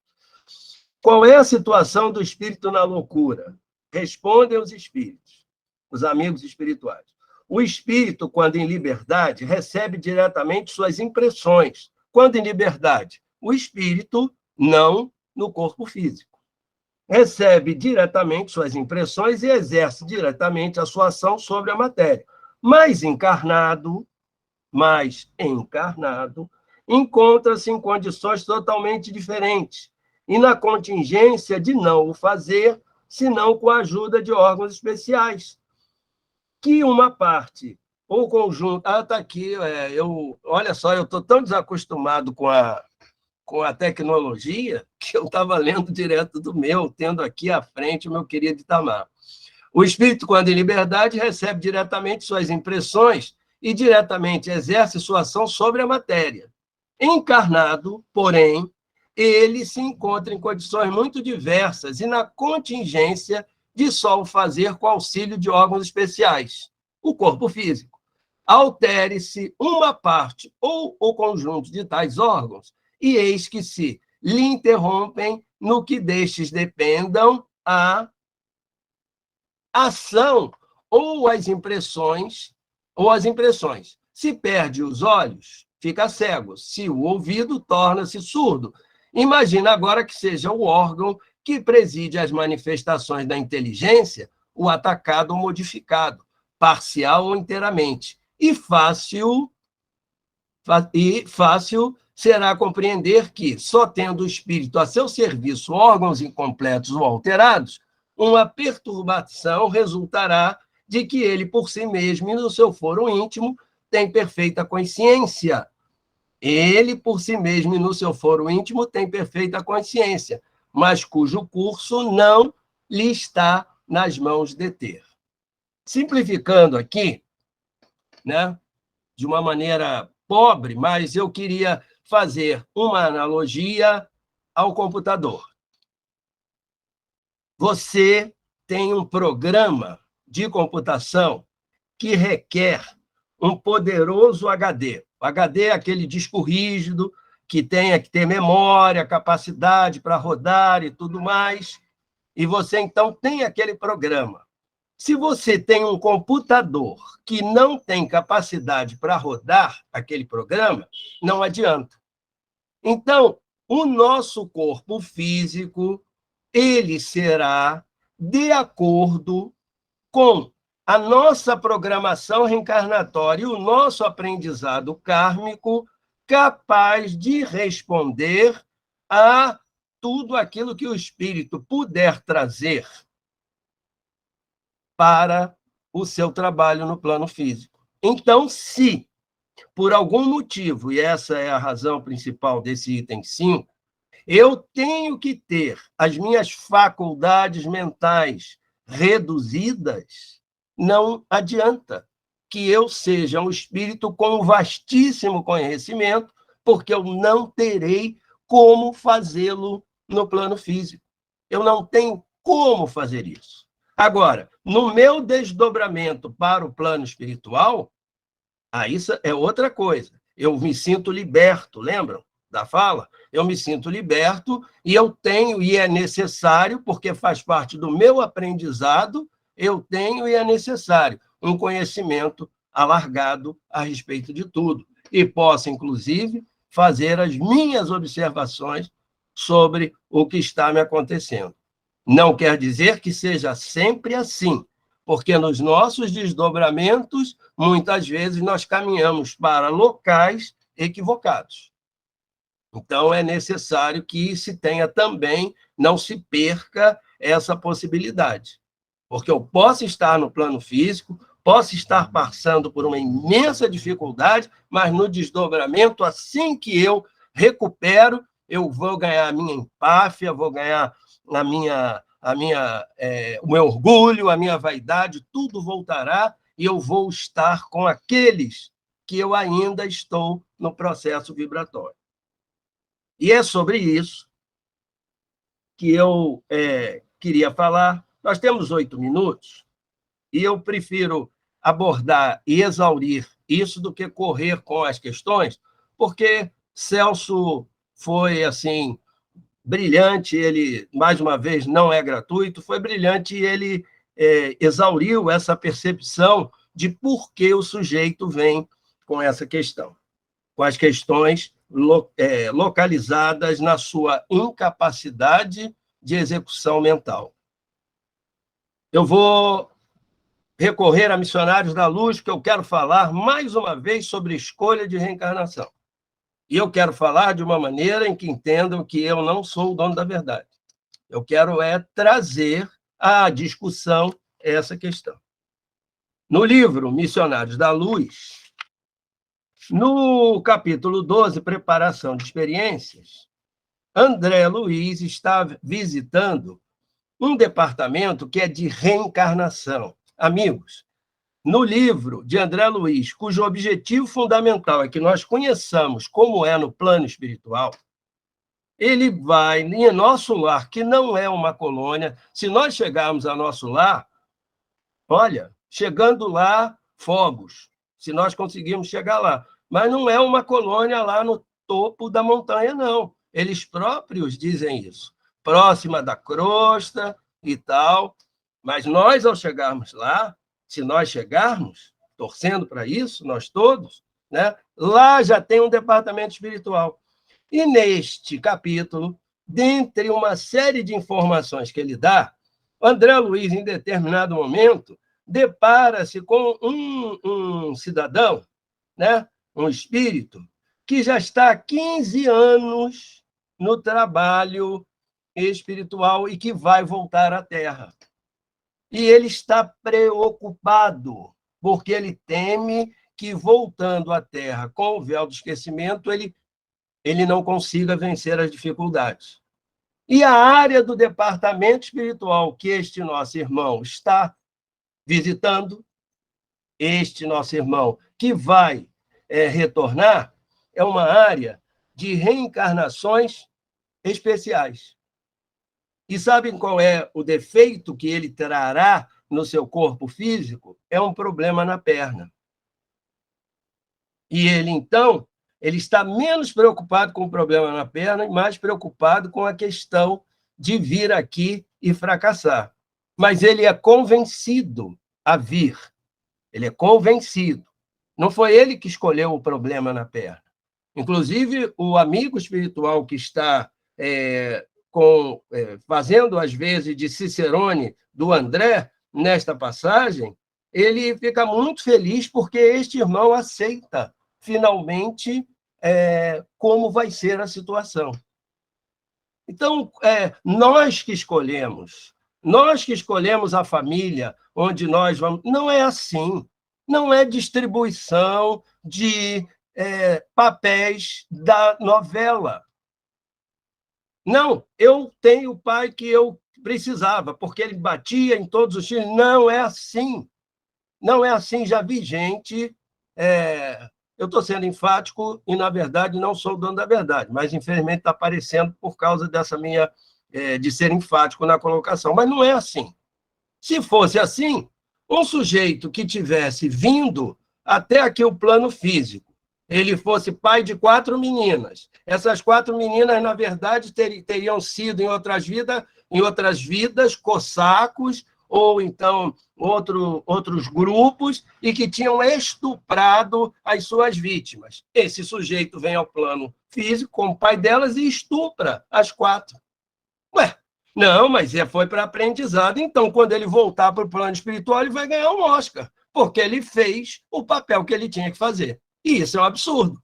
Qual é a situação do espírito na loucura? Respondem os espíritos. os amigos espirituais. O espírito, quando em liberdade, recebe diretamente suas impressões. Quando em liberdade, o espírito, não no corpo físico. Recebe diretamente suas impressões e exerce diretamente a sua ação sobre a matéria. Mas encarnado, encontra-se em condições totalmente diferentes e na contingência de não o fazer, senão com a ajuda de órgãos especiais, que uma parte ou conjunto... está aqui. Olha só, eu estou tão desacostumado com a tecnologia que eu estava lendo direto do meu, tendo aqui à frente o meu querido Itamar. O espírito, quando em liberdade, recebe diretamente suas impressões e diretamente exerce sua ação sobre a matéria. Encarnado, porém, ele se encontra em condições muito diversas e na contingência de só o fazer com auxílio de órgãos especiais, o corpo físico. Altere-se uma parte ou o conjunto de tais órgãos, e eis que se lhe interrompem no que destes dependam a ação ou as impressões. Se perde os olhos, fica cego. Se o ouvido, torna-se surdo. Imagina agora que seja o órgão que preside as manifestações da inteligência, o atacado ou modificado, parcial ou inteiramente. E fácil será compreender que, só tendo o espírito a seu serviço órgãos incompletos ou alterados, uma perturbação resultará de que ele, por si mesmo e no seu foro íntimo, tem perfeita consciência. Ele, por si mesmo e no seu foro íntimo, tem perfeita consciência, mas cujo curso não lhe está nas mãos de ter. Simplificando aqui, né, de uma maneira pobre, mas eu queria fazer uma analogia ao computador. Você tem um programa de computação que requer um poderoso HD. O HD é aquele disco rígido que tem que ter memória, capacidade para rodar e tudo mais. E você, então, tem aquele programa. Se você tem um computador que não tem capacidade para rodar aquele programa, não adianta. Então, o nosso corpo físico, ele será de acordo com a nossa programação reencarnatória e o nosso aprendizado kármico, capaz de responder a tudo aquilo que o espírito puder trazer para o seu trabalho no plano físico. Então, se, por algum motivo, e essa é a razão principal desse item 5, eu tenho que ter as minhas faculdades mentais reduzidas, não adianta que eu seja um espírito com vastíssimo conhecimento, porque eu não terei como fazê-lo no plano físico. Eu não tenho como fazer isso. Agora, no meu desdobramento para o plano espiritual, isso é outra coisa. Eu me sinto liberto, lembram da fala? Eu me sinto liberto e eu tenho, e é necessário, porque faz parte do meu aprendizado, eu tenho e é necessário um conhecimento alargado a respeito de tudo. E posso, inclusive, fazer as minhas observações sobre o que está me acontecendo. Não quer dizer que seja sempre assim, porque nos nossos desdobramentos, muitas vezes, nós caminhamos para locais equivocados. Então, é necessário que se tenha também, não se perca essa possibilidade. Porque eu posso estar no plano físico, posso estar passando por uma imensa dificuldade, mas no desdobramento, assim que eu recupero, eu vou ganhar a minha empáfia, vou ganhar o meu orgulho, a minha vaidade, tudo voltará e eu vou estar com aqueles que eu ainda estou no processo vibratório. E é sobre isso que eu queria falar. Nós temos 8 minutos e eu prefiro abordar e exaurir isso do que correr com as questões, porque Celso foi, assim, brilhante, ele, mais uma vez, não é gratuito, foi brilhante e ele exauriu essa percepção de por que o sujeito vem com essa questão, com as questões localizadas na sua incapacidade de execução mental. Eu vou recorrer a Missionários da Luz, porque eu quero falar mais uma vez sobre escolha de reencarnação. E eu quero falar de uma maneira em que entendam que eu não sou o dono da verdade. Eu quero trazer à discussão essa questão. No livro Missionários da Luz, no capítulo 12, Preparação de Experiências, André Luiz está visitando um departamento que é de reencarnação. Amigos, no livro de André Luiz, cujo objetivo fundamental é que nós conheçamos como é no plano espiritual, ele vai em nosso lar, que não é uma colônia. Se nós chegarmos ao nosso lar, olha, chegando lá, fogos, se nós conseguirmos chegar lá. Mas não é uma colônia lá no topo da montanha, não. Eles próprios dizem isso. Próxima da crosta e tal. Mas nós, ao chegarmos lá, se nós chegarmos, torcendo para isso, nós todos, né, lá já tem um departamento espiritual. E neste capítulo, dentre uma série de informações que ele dá, André Luiz, em determinado momento, depara-se com um cidadão, né, um espírito, que já está há 15 anos no trabalho espiritual e que vai voltar à Terra. E ele está preocupado, porque ele teme que, voltando à Terra com o véu do esquecimento, ele não consiga vencer as dificuldades. E a área do departamento espiritual que este nosso irmão está visitando, este nosso irmão que vai retornar, é uma área de reencarnações especiais. E sabem qual é o defeito que ele trará no seu corpo físico? É um problema na perna. E ele, então, ele está menos preocupado com o problema na perna e mais preocupado com a questão de vir aqui e fracassar. Mas ele é convencido a vir. Ele é convencido. Não foi ele que escolheu o problema na perna. Inclusive, o amigo espiritual que está fazendo, às vezes, de Cicerone do André, nesta passagem, ele fica muito feliz porque este irmão aceita, finalmente, como vai ser a situação. Então, nós que escolhemos a família onde nós vamos... Não é assim. Não é distribuição de papéis da novela. Não, eu tenho o pai que eu precisava, porque ele batia em todos os filhos. Não é assim. Não é assim. Já vi gente... Eu estou sendo enfático e, na verdade, não sou o dono da verdade, mas, infelizmente, está aparecendo por causa dessa minha... de ser enfático na colocação. Mas não é assim. Se fosse assim, um sujeito que tivesse vindo até aqui o plano físico, ele fosse pai de 4 meninas. Essas 4 meninas, na verdade, teriam sido, em outras vidas, cossacos, ou então outros grupos, e que tinham estuprado as suas vítimas. Esse sujeito vem ao plano físico como pai delas e estupra as 4. Ué, não, mas foi para aprendizado. Então, quando ele voltar para o plano espiritual, ele vai ganhar um Oscar, porque ele fez o papel que ele tinha que fazer. E isso é um absurdo.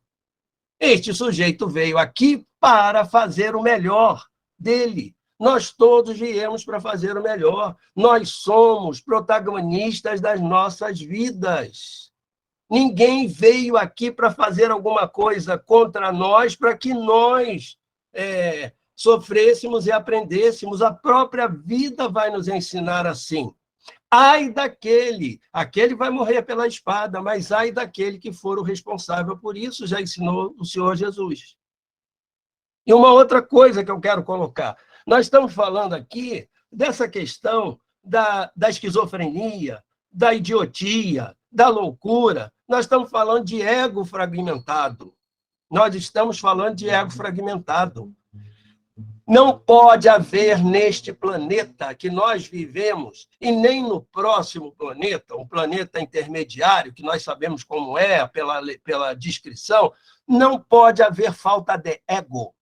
Este sujeito veio aqui para fazer o melhor dele. Nós todos viemos para fazer o melhor. Nós somos protagonistas das nossas vidas. Ninguém veio aqui para fazer alguma coisa contra nós, para que nós sofrêssemos e aprendêssemos. A própria vida vai nos ensinar assim. Ai daquele, aquele vai morrer pela espada, mas ai daquele que for o responsável por isso, já ensinou o Senhor Jesus. E uma outra coisa que eu quero colocar, nós estamos falando aqui dessa questão da esquizofrenia, da idiotia, da loucura. Nós estamos falando de ego fragmentado. Nós estamos falando de ego fragmentado. Não pode haver neste planeta que nós vivemos, e nem no próximo planeta, um planeta intermediário, que nós sabemos como é, pela descrição, não pode haver falta de ego.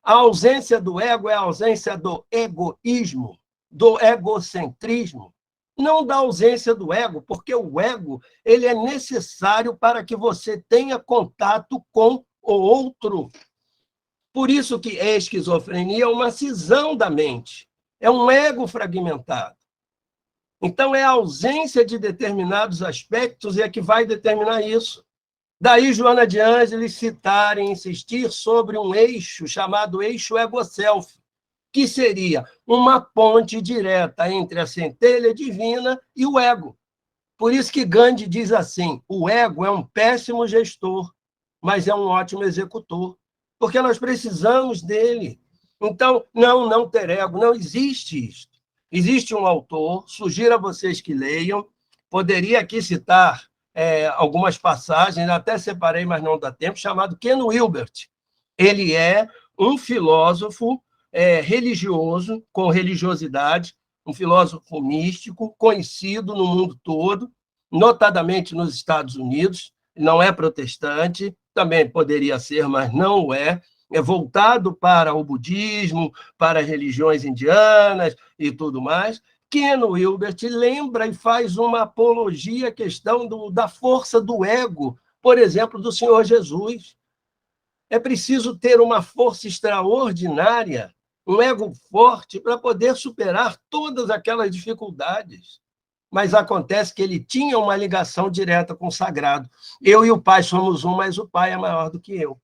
A ausência do ego é a ausência do egoísmo, do egocentrismo, não da ausência do ego, porque o ego ele é necessário para que você tenha contato com o outro. Por isso que a esquizofrenia é uma cisão da mente, é um ego fragmentado. Então, é a ausência de determinados aspectos é que vai determinar isso. Daí, Joana de Ângeles citar e insistir sobre um eixo chamado eixo ego-self, que seria uma ponte direta entre a centelha divina e o ego. Por isso que Gandhi diz assim, o ego é um péssimo gestor, mas é um ótimo executor, porque nós precisamos dele. Então, não ter ego, não existe isso. Existe um autor, sugiro a vocês que leiam, poderia aqui citar algumas passagens, até separei, mas não dá tempo, chamado Ken Wilber. Ele é um filósofo religioso, com religiosidade, um filósofo místico, conhecido no mundo todo, notadamente nos Estados Unidos, não é protestante, também poderia ser, mas não o é voltado para o budismo, para as religiões indianas e tudo mais. Ken Wilber lembra e faz uma apologia à questão da força do ego, por exemplo, do Senhor Jesus. É preciso ter uma força extraordinária, um ego forte, para poder superar todas aquelas dificuldades. Mas acontece que ele tinha uma ligação direta com o sagrado. Eu e o Pai somos um, mas o Pai é maior do que eu.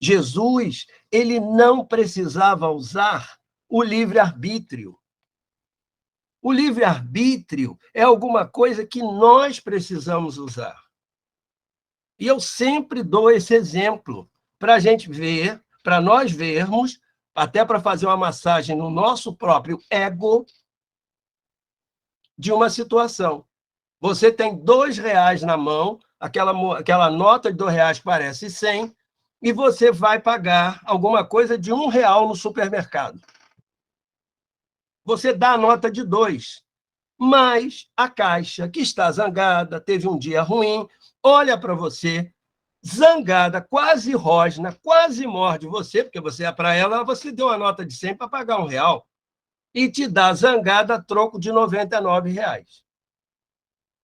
Jesus, ele não precisava usar o livre-arbítrio. O livre-arbítrio é alguma coisa que nós precisamos usar. E eu sempre dou esse exemplo para a gente ver, para nós vermos, até para fazer uma massagem no nosso próprio ego, de uma situação. Você tem R$2 na mão, aquela nota de R$2 parece 100, e você vai pagar alguma coisa de R$1 no supermercado. Você dá a nota de 2, mas a caixa, que está zangada, teve um dia ruim, olha para você, zangada, quase rosna, quase morde você, porque você é para ela, você deu uma nota de 100 para pagar R$1, e te dá zangada a troco de R$99.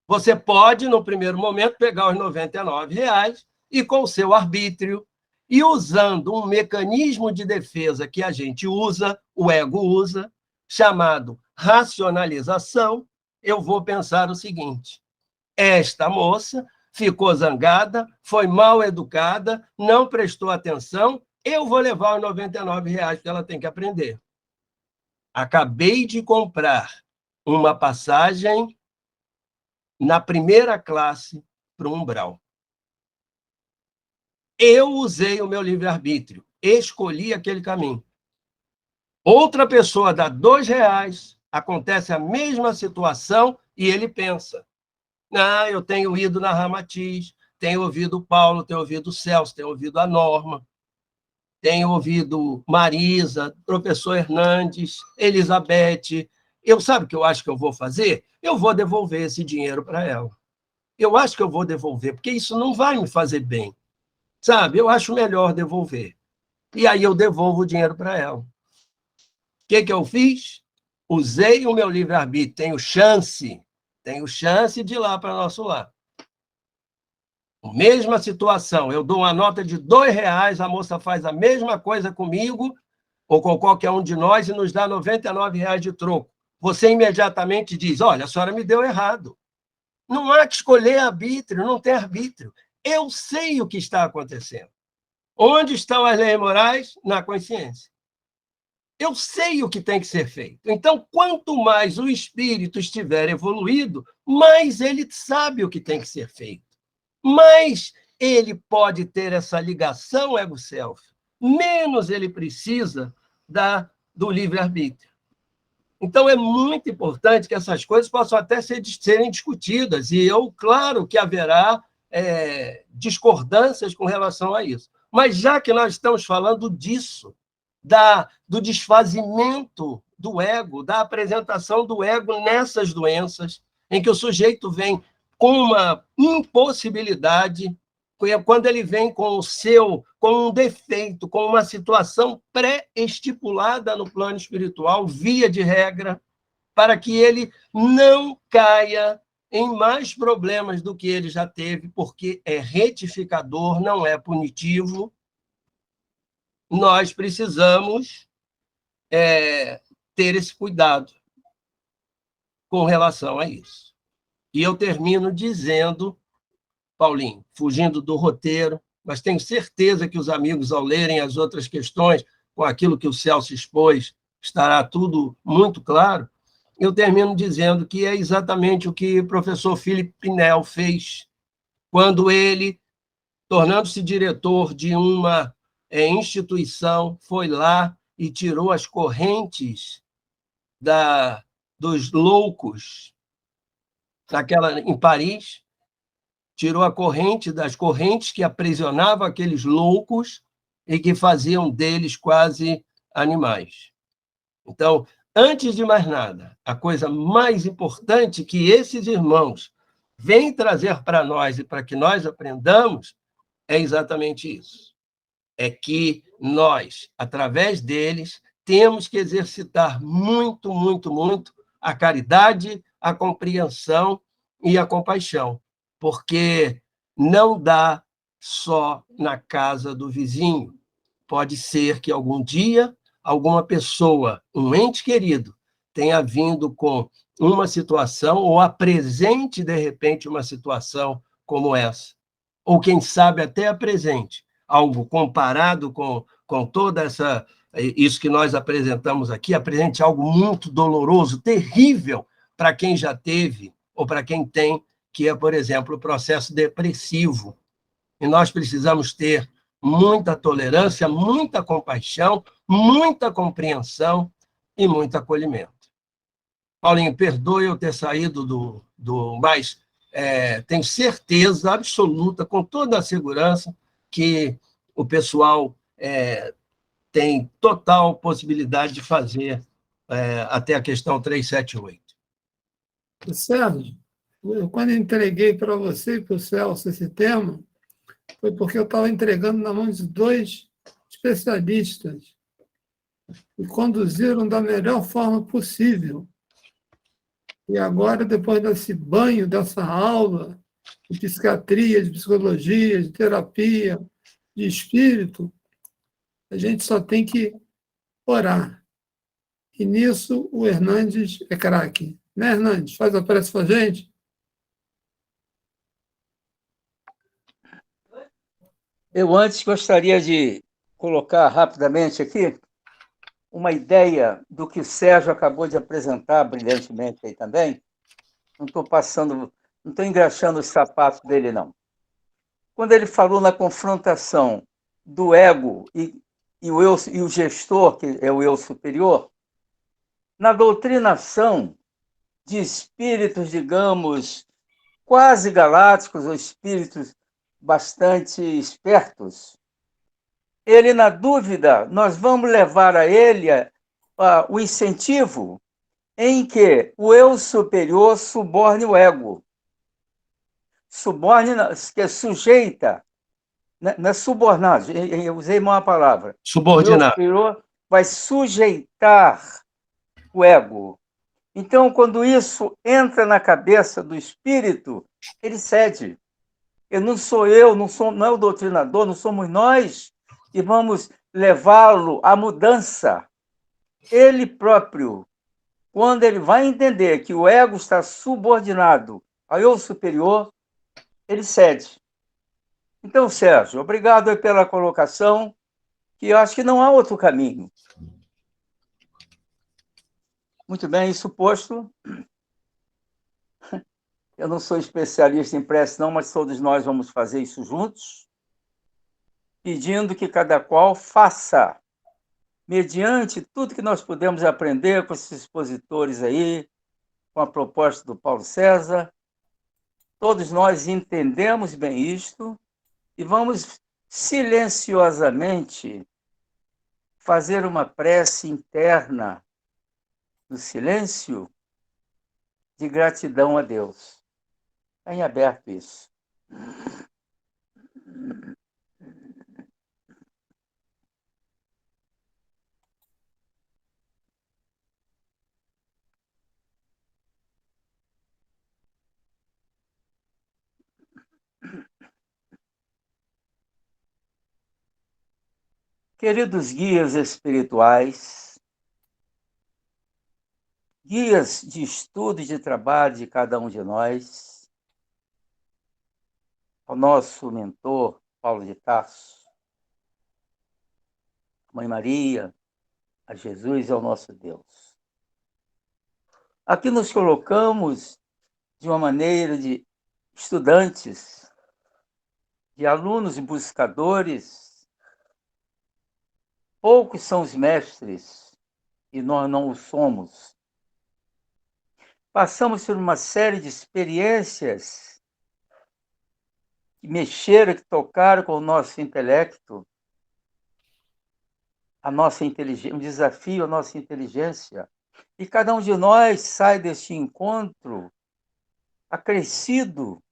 Você pode, no primeiro momento, pegar os R$99 e, com o seu arbítrio, e usando um mecanismo de defesa que a gente usa, o ego usa, chamado racionalização, eu vou pensar o seguinte: esta moça ficou zangada, foi mal educada, não prestou atenção, eu vou levar os R$99 que ela tem que aprender. Acabei de comprar uma passagem na primeira classe para o Umbral. Eu usei o meu livre-arbítrio, escolhi aquele caminho. Outra pessoa dá R$2, acontece a mesma situação e ele pensa: eu tenho ido na Ramatiz, tenho ouvido o Paulo, tenho ouvido o Celso, tenho ouvido a Norma, tenho ouvido Marisa, professor Hernandes, Elizabeth. Sabe o que eu acho que eu vou fazer? Eu vou devolver esse dinheiro para ela. Eu acho que eu vou devolver, porque isso não vai me fazer bem. Sabe? Eu acho melhor devolver. E aí eu devolvo o dinheiro para ela. O que eu fiz? Usei o meu livre-arbítrio. Tenho chance de ir lá para nosso lar. Mesma situação, eu dou uma nota de R$2, a moça faz a mesma coisa comigo, ou com qualquer um de nós, e nos dá R$99 de troco. Você imediatamente diz: olha, a senhora me deu errado. Não há que escolher arbítrio, não tem arbítrio. Eu sei o que está acontecendo. Onde estão as leis morais? Na consciência. Eu sei o que tem que ser feito. Então, quanto mais o espírito estiver evoluído, mais ele sabe o que tem que ser feito. Mais ele pode ter essa ligação ego-self, menos ele precisa do livre-arbítrio. Então, é muito importante que essas coisas possam até serem discutidas, e claro que haverá discordâncias com relação a isso. Mas já que nós estamos falando disso, do desfazimento do ego, da apresentação do ego nessas doenças, em que o sujeito vem com uma impossibilidade, quando ele vem com um defeito, com uma situação pré-estipulada no plano espiritual, via de regra, para que ele não caia em mais problemas do que ele já teve, porque é retificador, não é punitivo. Nós precisamos ter esse cuidado com relação a isso. E eu termino dizendo, Paulinho, fugindo do roteiro, mas tenho certeza que os amigos, ao lerem as outras questões, com aquilo que o Celso expôs, estará tudo muito claro. Eu termino dizendo que é exatamente o que o professor Philip Pinel fez quando ele, tornando-se diretor de uma instituição, foi lá e tirou as correntes dos loucos em Paris, tirou a corrente das correntes que aprisionavam aqueles loucos e que faziam deles quase animais. Então, antes de mais nada, a coisa mais importante que esses irmãos vêm trazer para nós e para que nós aprendamos é exatamente isso. É que nós, através deles, temos que exercitar muito, muito, muito a caridade, a compreensão e a compaixão, porque não dá só na casa do vizinho. Pode ser que algum dia alguma pessoa, um ente querido, tenha vindo com uma situação ou apresente, de repente, uma situação como essa. Ou, quem sabe, até apresente algo comparado com toda isso que nós apresentamos aqui, apresente algo muito doloroso, terrível para quem já teve ou para quem tem, que é, por exemplo, o processo depressivo. E nós precisamos ter muita tolerância, muita compaixão, muita compreensão e muito acolhimento. Paulinho, perdoe eu ter saído mas tenho certeza absoluta, com toda a segurança, que o pessoal tem total possibilidade de fazer até a questão 378. Sérgio, quando entreguei para você e para o Celso esse tema, foi porque eu estava entregando na mão de 2 especialistas e conduziram da melhor forma possível. E agora, depois desse banho, dessa aula de psiquiatria, de psicologia, de terapia, de espírito, a gente só tem que orar. E nisso o Hernandes é craque. Né, Hernandes? Faz a prece para a gente. Eu antes gostaria de colocar rapidamente aqui uma ideia do que o Sérgio acabou de apresentar brilhantemente aí também. Não estou engraxando os sapatos dele, não. Quando ele falou na confrontação do ego e o gestor, que é o eu superior, na doutrinação de espíritos, digamos, quase galácticos, ou espíritos bastante espertos, ele, na dúvida, nós vamos levar a ele o incentivo em que o eu superior suborne o ego. Suborne, que é sujeita, não é subornado, eu usei uma palavra. Subordinar. O eu superior vai sujeitar o ego. Então, quando isso entra na cabeça do espírito, ele cede. Não sou eu, não é o doutrinador, não somos nós que vamos levá-lo à mudança. Ele próprio, quando ele vai entender que o ego está subordinado ao eu superior, ele cede. Então, Sérgio, obrigado pela colocação, que eu acho que não há outro caminho. Muito bem, isso posto. Eu não sou especialista em prece, não, mas todos nós vamos fazer isso juntos, pedindo que cada qual faça, mediante tudo que nós podemos aprender com esses expositores aí, com a proposta do Paulo César. Todos nós entendemos bem isto e vamos silenciosamente fazer uma prece interna no silêncio de gratidão a Deus. Está em aberto isso. Queridos guias espirituais, guias de estudo e de trabalho de cada um de nós, ao nosso mentor, Paulo de Tarso, a Mãe Maria, a Jesus e ao nosso Deus. Aqui nos colocamos de uma maneira de estudantes, de alunos e buscadores. Poucos são os mestres, e nós não o somos. Passamos por uma série de experiências que mexeram, que tocaram com o nosso intelecto, a nossa inteligência, um desafio à nossa inteligência. E cada um de nós sai deste encontro acrescido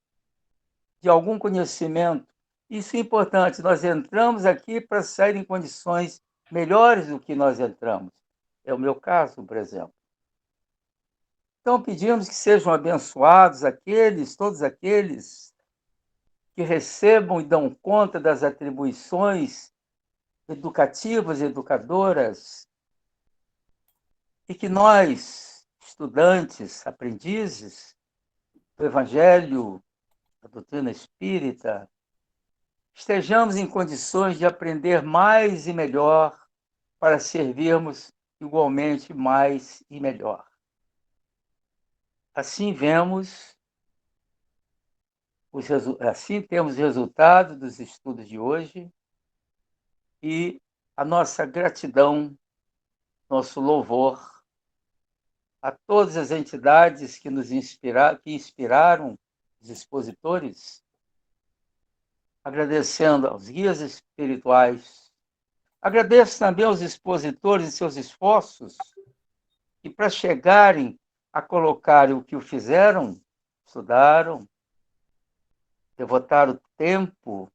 de algum conhecimento. Isso é importante, nós entramos aqui para sair em condições melhores do que nós entramos. É o meu caso, por exemplo. Então, pedimos que sejam abençoados todos aqueles que recebam e dão conta das atribuições educativas e educadoras, e que nós, estudantes, aprendizes do Evangelho, da doutrina espírita, estejamos em condições de aprender mais e melhor para servirmos igualmente mais e melhor. Assim assim temos resultado dos estudos de hoje e a nossa gratidão, nosso louvor a todas as entidades que que inspiraram os expositores, agradecendo aos guias espirituais. Agradeço também aos expositores e seus esforços, que para chegarem a colocar o que o fizeram, estudaram, devotaram tempo,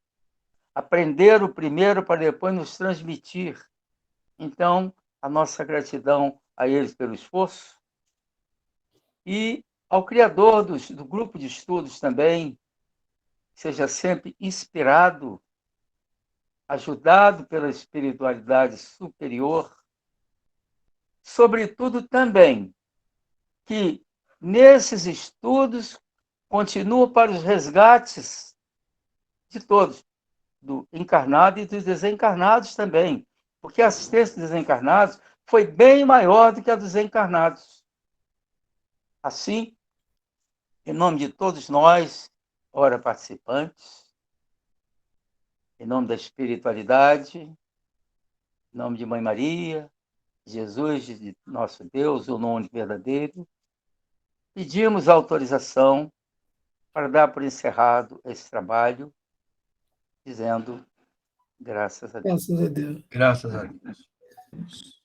aprenderam primeiro para depois nos transmitir. Então, a nossa gratidão a eles pelo esforço. E ao criador do grupo de estudos também, seja sempre inspirado, ajudado pela espiritualidade superior. Sobretudo também, que nesses estudos continua para os resgates de todos, do encarnado e dos desencarnados também, porque a assistência dos desencarnados foi bem maior do que a dos encarnados. Assim, em nome de todos nós, ora participantes, em nome da espiritualidade, em nome de Mãe Maria, Jesus, de nosso Deus, o nome verdadeiro, pedimos autorização para dar por encerrado esse trabalho, dizendo graças a Deus. Graças a Deus. Graças a Deus.